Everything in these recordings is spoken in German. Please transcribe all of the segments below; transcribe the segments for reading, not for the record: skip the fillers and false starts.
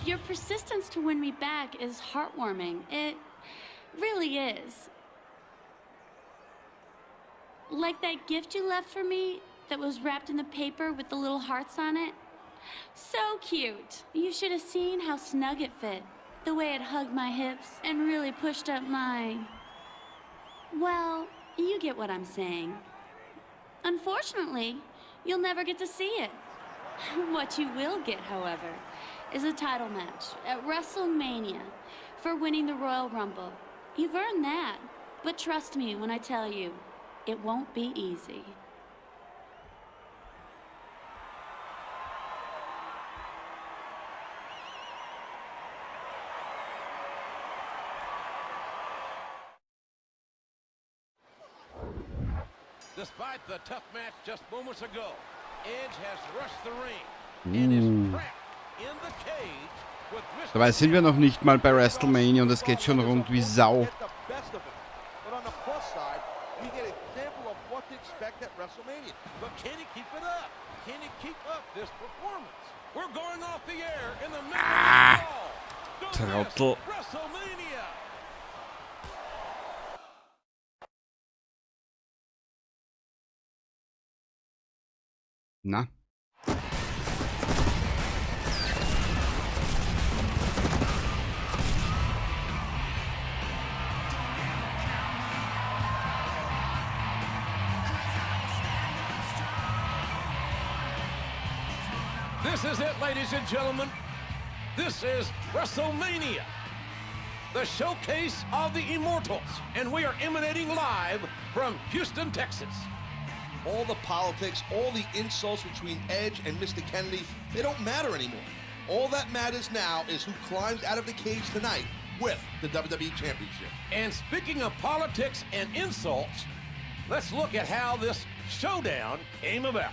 Your persistence to win me back is heartwarming. It really is. Like that gift you left for me that was wrapped in the paper with the little hearts on it. So cute. You should have seen how snug it fit. The way it hugged my hips and really pushed up my... Well, you get what I'm saying. Unfortunately, you'll never get to see it. What you will get, however, is a title match at WrestleMania for winning the Royal Rumble. You've earned that, but trust me when I tell you, it won't be easy. Despite the tough match just moments ago, Edge has rushed the ring and is trapped in the cage with Mr. Dabei sind wir noch nicht mal bei WrestleMania und es geht schon rund wie Sau. But on the plus side, we get an example of what to expect at WrestleMania. But can he keep it up? Can he keep up this performance? We're going off the air in the middle of the ball. Trottel. WrestleMania. Na? This is it, ladies and gentlemen. This is WrestleMania, the showcase of the Immortals, and we are emanating live from Houston, Texas. All the politics, all the insults between Edge and Mr. Kennedy, they don't matter anymore. All that matters now is who climbs out of the cage tonight with the WWE Championship. And speaking of politics and insults, let's look at how this showdown came about.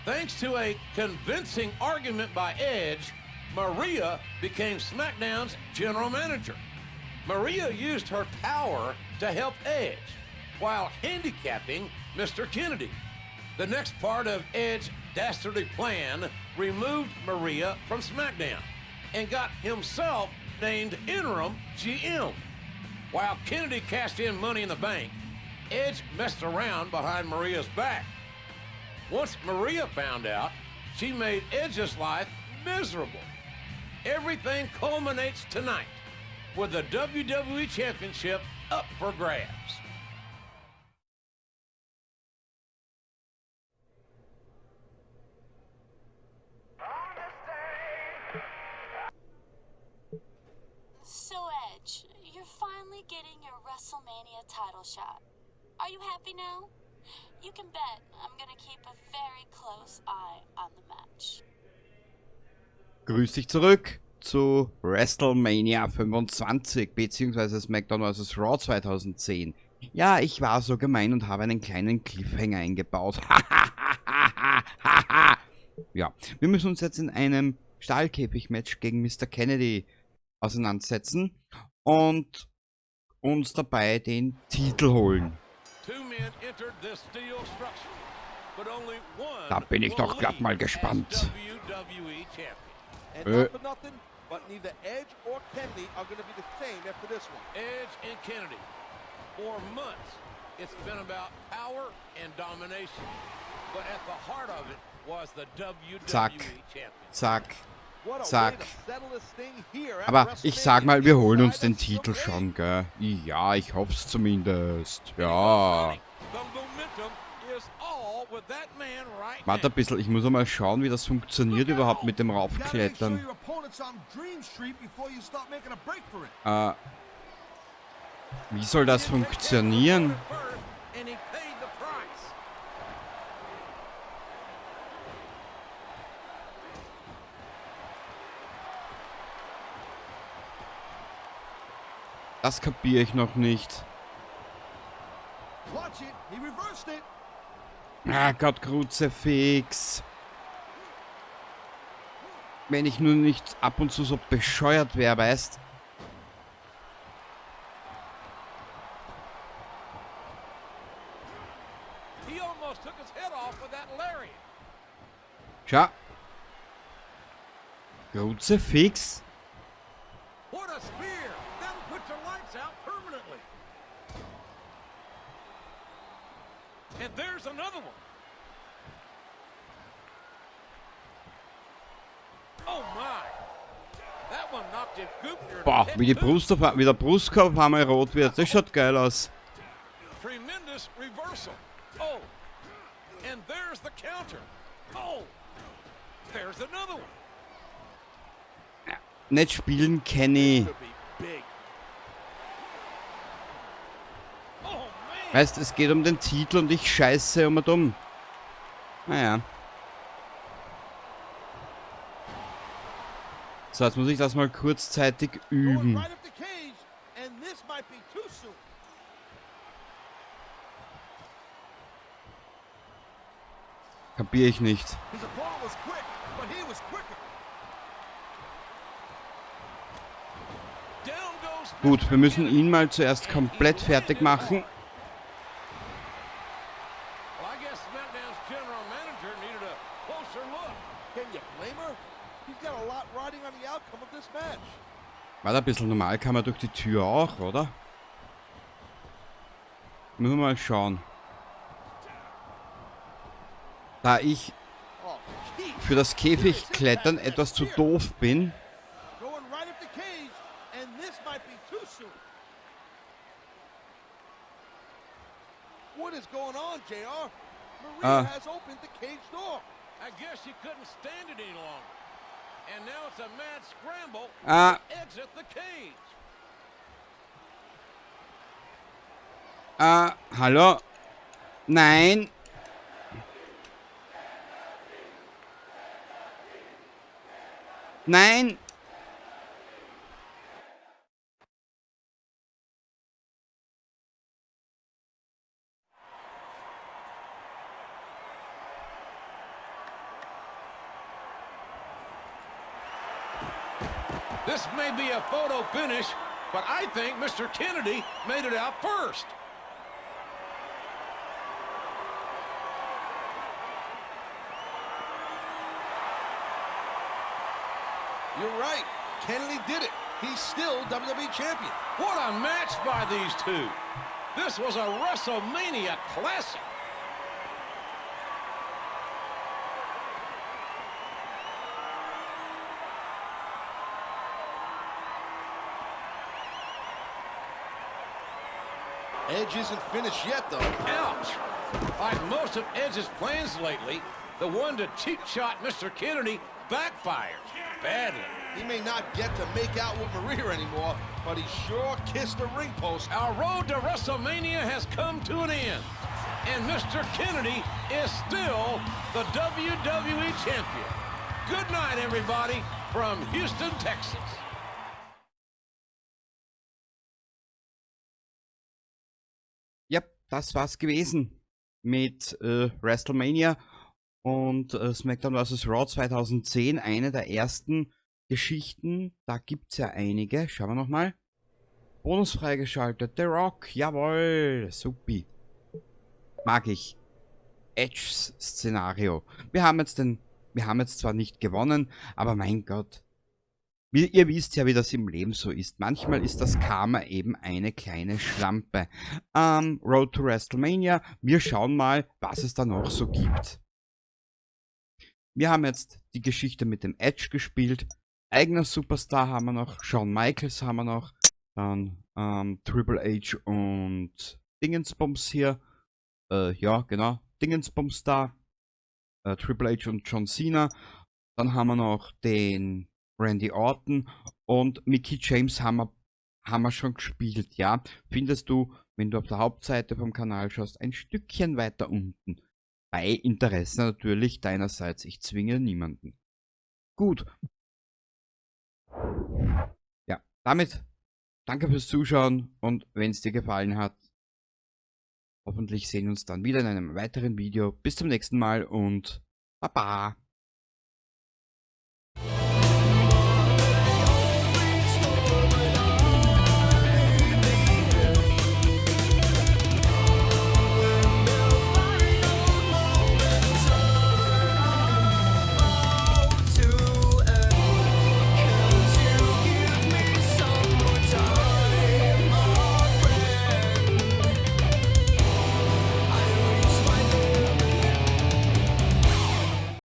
Thanks to a convincing argument by Edge, Maria became SmackDown's general manager. Maria used her power to help Edge while handicapping Mr. Kennedy. The next part of Edge's dastardly plan removed Maria from SmackDown and got himself named interim GM. While Kennedy cashed in Money in the Bank, Edge messed around behind Maria's back. Once Maria found out, she made Edge's life miserable. Everything culminates tonight with the WWE Championship up for grabs. So, Edge, you're finally getting your WrestleMania title shot. Are you happy now? You can bet I'm gonna keep a very close eye on the match. Grüß dich zurück zu WrestleMania 25 bzw. SmackDown vs. Raw 2010. Ja, ich war so gemein und habe einen kleinen Cliffhanger eingebaut. Ja, wir müssen uns jetzt in einem Stahlkäfig-Match gegen Mr. Kennedy auseinandersetzen und uns dabei den Titel holen. Da bin ich doch glatt mal gespannt. And not for nothing, but neither Edge or Kennedy are going to be the same after this one. Edge and Kennedy. For months, it's been about power and domination. But at the heart of it was the WWE Champion. Zack, zack. Aber ich sag mal, wir holen uns den Titel schon, gell? Ja, ich hoff's zumindest. Ja. Warte ein bisschen, ich muss einmal schauen, wie das funktioniert überhaupt mit dem Raufklettern. Wie soll das funktionieren? Das kapiere ich noch nicht. Ah Gott, Kruzifix. Wenn ich nur nicht ab und zu so bescheuert wäre, weißt? Schau. Kruzifix? What a spear! That'll put your lights out permanently. And there's another one. Oh my! That one knocked him goop near Boah, the wie die head too. Brust auf, wie der Brustkorb einmal rot wird. Das schaut geil aus. Tremendous reversal. Oh, and there's the counter. Oh, there's another one. Nicht spielen, Kenny. Could be big. Oh man! Weißt, es geht um den Titel und ich scheiße um und um. Naja. So, jetzt muss ich das mal kurzzeitig Going üben. right up the cage, and this might be too soon. Kapier ich nicht. His opponent was quick, but he was quicker. Down goes Gut, wir müssen ihn mal zuerst komplett fertig machen. Well, I guess SmackDown's general manager needed a closer look. Can you blame her? He's got a lot riding on the outcome of this match. War da ein bisschen normal, kann man durch die Tür auch, oder? Müssen wir mal schauen. Da ich Oh, Keith für das Käfigklettern etwas zu doof bin, going right up the cage, and this might be too soon. What is going on, JR? Maria has opened the cage door. I guess she couldn't stand it any longer. And now it's a mad scramble Ah. to exit the cage. hallo? Nein. Nein. This may be a photo finish, but I think Mr. Kennedy made it out first. You're right. Kennedy did it. He's still WWE Champion. What a match by these two. This was a WrestleMania classic. Edge isn't finished yet, though. Ouch! Like most of Edge's plans lately, the one to cheap shot Mr. Kennedy backfired badly. He may not get to make out with Maria anymore, but he sure kissed the ring post. Our road to WrestleMania has come to an end, and Mr. Kennedy is still the WWE Champion. Good night, everybody, from Houston, Texas. Ja, das war's gewesen mit WrestleMania und SmackDown vs. Raw 2010. Eine der ersten Geschichten. Da gibt's ja einige. Schauen wir nochmal. Bonus freigeschaltet. The Rock. Jawohl. Supi. Mag ich. Edges Szenario. Wir haben jetzt zwar nicht gewonnen, aber mein Gott. Ihr wisst ja, wie das im Leben so ist. Manchmal ist das Karma eben eine kleine Schlampe. Road to WrestleMania. Wir schauen mal, was es da noch so gibt. Wir haben jetzt die Geschichte mit dem Edge gespielt. Eigener Superstar haben wir noch. Shawn Michaels haben wir noch. Dann Triple H und Dingensbums hier. Ja, genau. Dingensbums da. Triple H und John Cena. Dann haben wir noch den Randy Orton und Mickie James haben wir schon gespielt, ja. Findest du, wenn du auf der Hauptseite vom Kanal schaust, ein Stückchen weiter unten. Bei Interesse natürlich deinerseits. Ich zwinge niemanden. Gut. Ja, damit danke fürs Zuschauen und wenn es dir gefallen hat, hoffentlich sehen wir uns dann wieder in einem weiteren Video. Bis zum nächsten Mal und Baba!